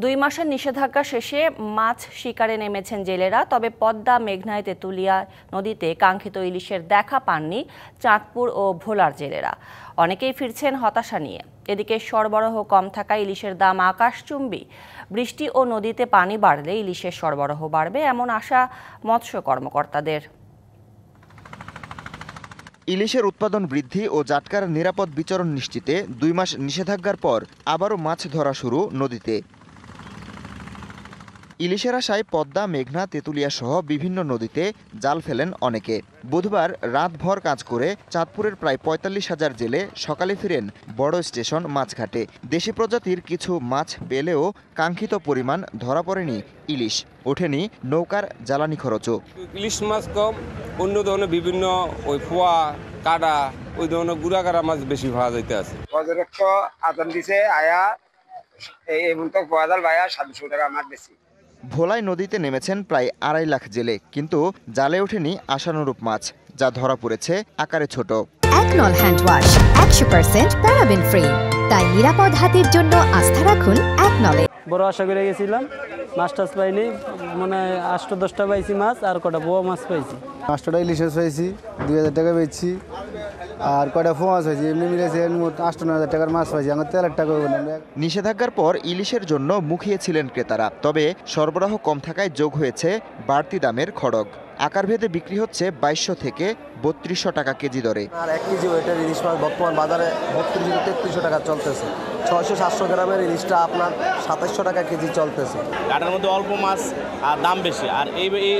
2 মাসের নিষেধাজ্ঞা শেষে মাছ শিকারে নেমেছেন জেলেরা। তবে পদ্মা, মেঘনায়, তেঁতুলিয়া নদীতে কাঙ্ক্ষিত ইলিশের দেখা পাননি চাঁদপুর ও ভোলার জেলেরা। অনেকেই ফিরছেন হতাশা নিয়ে। এদিকে সরবরাহ কম থাকায় ইলিশের দাম আকাশচুম্বী। বৃষ্টি ও নদীতে পানি বাড়লে ইলিশের সরবরাহ বাড়বে এমন আশা মৎস্য কর্মকর্তাদের। ইলিশের উৎপাদন বৃদ্ধি ও জাটকার নিরাপদ বিচরণ নিশ্চিতে 2 মাস নিষেধাজ্ঞার পর আবারও মাছ ধরা শুরু নদীতে। ইলিশের আশায় পদ্মা, মেঘনা, তেঁতুলিয়া সহ বিভিন্ন নদীতে জাল ফেলেন অনেকে। বুধবার রাতভর কাজ করে চাঁদপুরের প্রায় ৪৫,০০০ জেলে সকালে ফিরেন বড় স্টেশন মাছঘাটে। দেশি প্রজাতির কিছু মাছ পেলেও কাঙ্ক্ষিত পরিমাণ ধরা পড়েনি ইলিশ। ওঠেনি নৌকার জ্বালানি খরচও। ইলিশ মাছ কম, অন্য ধরনের বিভিন্ন ওই ফোয়া, কাটা, ওই ধরনের গুড়াগাড়া মাছ বেশি পাওয়া যাইতে আছে। আতন দিছে আয়া এই মতো পয়দাল ভাইয়া 700 টাকা মাছ বেশি। ভোলায় নদীতে নেমেছেন প্রায় 2.5 লাখ জেলে, কিন্তু জালে ওঠেনি আশানুরূপ মাছ, যা ধরা পড়েছে আকারে ছোট। একনল হ্যান্ড ওয়াশ 100% প্যারাবেন ফ্রি, তাই নিরাপদ হাতের জন্য আস্থা রাখুন একনলে। বড় আশা করে গেছিলাম, মাছ টাছ পাইনি, মানে 8-10টা পাইছি মাছ, আর কটা বড় মাছ পাইছি। 5টা ইলিশ পাইছি, 2000 টাকা পেয়েছি, আর কয়টা ফোয়া মাছ হয়েছে, এমনি মিলেছে মোট 58,000 টাকার মাছ পাইছি। আমার 13 টাকা। নিষেধাজ্ঞার পর ইলিশের জন্য মুখিয়েছিলেন ক্রেতারা। তবে সরবরাহ কম থাকায় যোগ হয়েছে বাড়তি দামের খড়গ। আকারভেদে বিক্রি হচ্ছে 2200 থেকে 3200 টাকা কেজি দরে। আর 1 কেজি ওয়েটের ইলিশ মাছ বর্তমান বাজারে 3200-3300 টাকা চলতেছে। 600-700 গ্রামের ইলিশটা আপনার 2700 টাকা কেজি চলতেছে। কাটার মধ্যে অল্প মাছ আর দাম বেশি, আর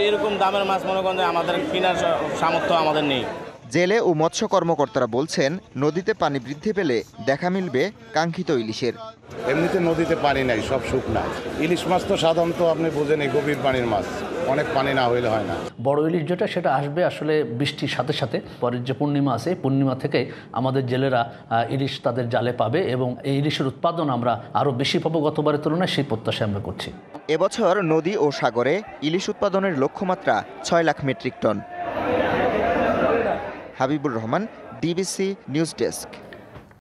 এরকম দামের মাছ মনে করেন যে আমাদের কেনার সামর্থ্য আমাদের নেই। জেলে ও মৎস্য কর্মকর্তারা বলছেন, নদীতে পানি বৃদ্ধি পেলে দেখা মিলবে কাঙ্ক্ষিত ইলিশের। এমনিতে নদীতে পানি নাই, সব শুকনা। ইলিশ মাছ তো সাধারণত আপনি বোঝেন এই গভীর পানির মাছ, অনেক পানি না হইলে হয় না। বড় ইলিশ যেটা, সেটা আসবে আসলে বৃষ্টির সাথে সাথে। পরের যে পূর্ণিমা আছে, পূর্ণিমা থেকে আমাদের জেলেরা ইলিশ তাদের জালে পাবে এবং এই ইলিশের উৎপাদন আমরা আরও বেশি পাবো গতবারের তুলনায়, সেই প্রত্যাশা আমরা করছি। এবছর নদী ও সাগরে ইলিশ উৎপাদনের লক্ষ্যমাত্রা 6 lakh metric ton. Habibur Rahman, DBC news desk.